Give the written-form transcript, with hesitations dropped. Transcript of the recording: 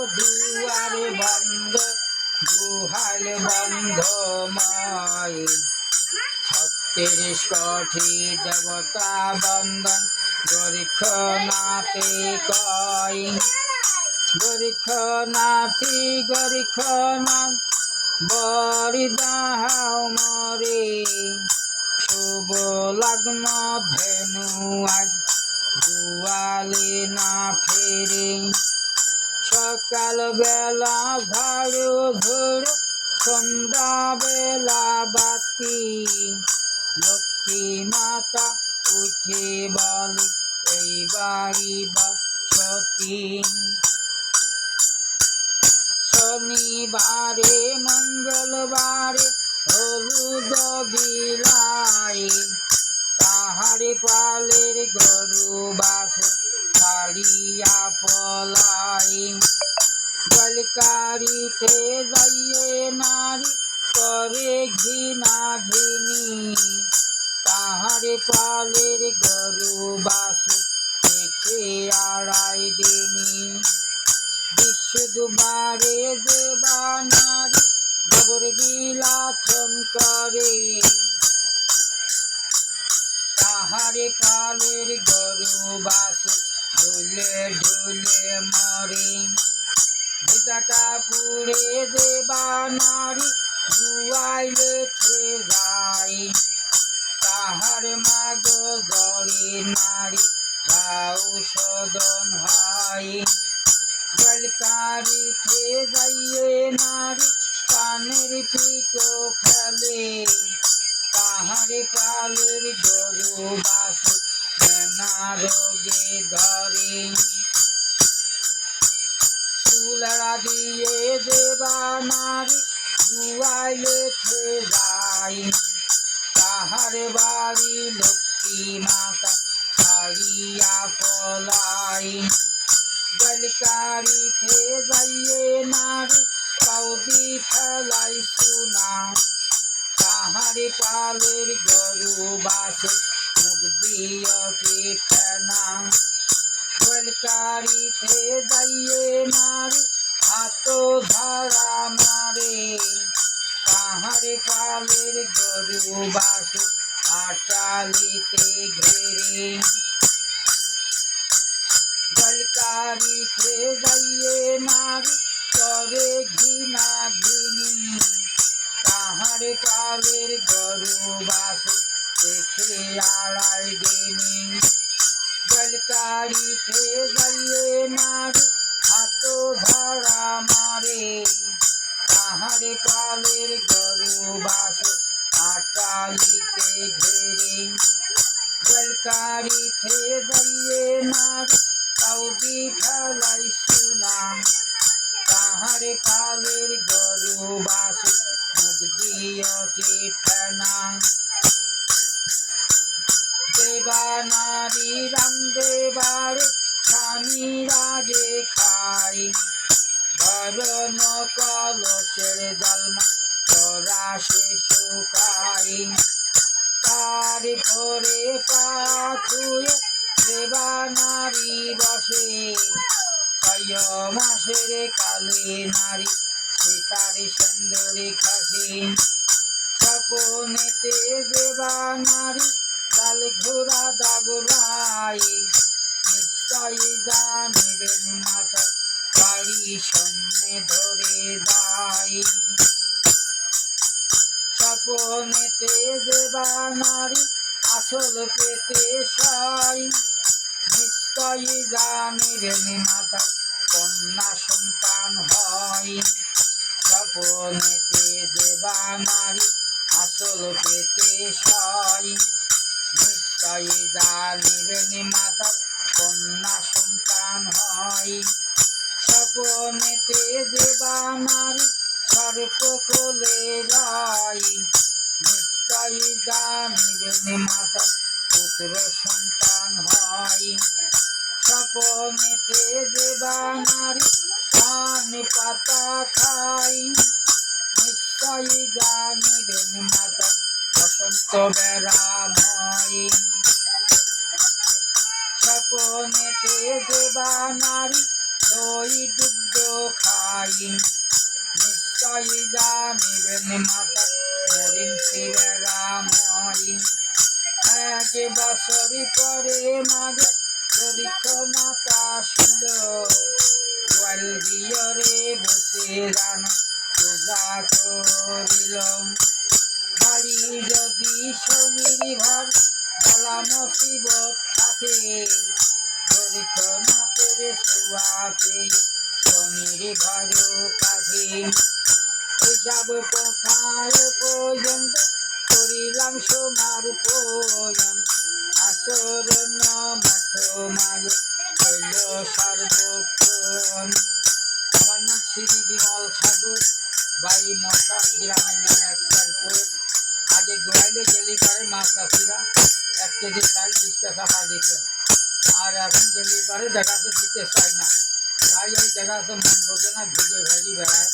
দুয়ারে বন্ধ দুহাল বন্ধময় 36 কোটি দেবতা বন্দন গোরক্ষনাথে কয় গোরক্ষনাথী গোরক্ষনাথ বরি দাও মরে শুভ লগ্ন ধেনু আজ দুয়ালে না ফেরে সকাল বেলা ঝাড়ু ধরো সন্ধ্যা বেলা বাতি লক্ষ্মী মাতা উঠে বলে এই বাড়ি বসতি শনিবারে মঙ্গলবারে হলুদ বিলাই তাহারে পালের গরু বাস ছাড়িয়া পলাই গলকারিতে যাইয়ে নারী করে ঘৃণা ঘৃণী তাহারে পালের গরু বাস দেখে আড়াই দিনী বিশ্ব দুবারে দেবা নারী গোবর বিলাথন করে তাহারে পালের গরু বাস ঢুলে ঢুলে মরে ভিজা কাপুরে দেবা নারী দুয়াইলে যায় তাহার মাগ জড়ে নারী ঔষধন হয় গলকারিতে যাইয়ে নারী কানের পিটো ফেলে তাহারে পালের গরু বাস নানা রোগে ধরে চুলড়া দিয়ে দেবা নারী দুয়াইলে যায় তাহারে বাড়ি লক্ষ্মী মাতা ছাড়িয়া পলাই গলকারিতে যাইয়ে নারী কাউদি ফেলাই সোনা তাহারে পালের গরু বাস মুখ দিয়টি ফেনা গলকারিতে যাইয়ে নারী হাত ধরা মারে তাহারে পালের গরু বাস আটালিতে ঘেরে গলকারিতে যাইয়ে নারী করে ঘৃণা ঘৃণী তাহারে পালের গরু বাস দেখে আড়াই দিনী গলকারিতে যাইয়ে নারী হাত ধরা মারে তাহারে পালের গরু বাস আটালিতে ঘেরে গলকারিতে যাইয়ে নারী কাউদি ফেলাই সোনা তাহারে পালের গরু বাস মুখ দিয়টি ফেনা দেবা নারী রান্ধে বাড়ে স্বামী রাগে খাই ধরন কলসের জলমা তোরা সে শুকাই তারপরে পাথুয়ে দেবা নারী বসে 6 মাসের কালে নারী সীতার সুন্দরী খাসি স্বপনেতে দেবা নারী লাল ঘোড়া দাবরাই নিশ্চয় জানিবেন মাতা বাড়ি সামনে ধরে যায় স্বপনেতে দেবা নারী আসল পেতে সাই নিশ্চয় জানিবেন মাতা কন্যা সন্তান হয় স্বপনেতে দেবা নারী আসল পেতে সাই নিশ্চয় জানিবেন মাতা কন্যা সন্তান হয় স্বপনেতে দেবা নারী সর্প কোলে যায় নিশ্চয় জানিবেন মাতা পুত্র সন্তান হয় স্বপনেতে দেবা নারী পান পাতা খাই নিশ্চয় জানিবেন মাতা বসন্ত বেড়াময় স্বপনেতে দেবা নারী দই দুগ্ধ খাই নিশ্চয়ই জানিবেন মাতা মরিন শিবেরাময়ী এক বছরই পরে মাগে পরীক্ষ মাতা ছিল গোয়াল দিয়রে বসে রান পূজা করিল বাড়ি যদি শনির ভার কালা মুসিবত থাকে পরীক্ষ নাথের শোয়া পেয়ে শনির ভার কাঁধে এইসব কোথায় পর্যন্ত করিলাম সোমার প্রয়োজন আচরণ মঠ মাগ হইল সর্বক্ষণ আমার নাম শ্রী বিমল ঠাকুর বাড়ি মশান গ্রামের নাম একটারপুর আগে গোয়াইলে গেলি পারে মাছ চাষিরা 1 কেজি চাল 20 টাকা দিত আর এখন গেলি পারে দেখা দিতে চাই না তাই ওই দেখা মন বোঝে না ভিজে ভেজি বেড়ায়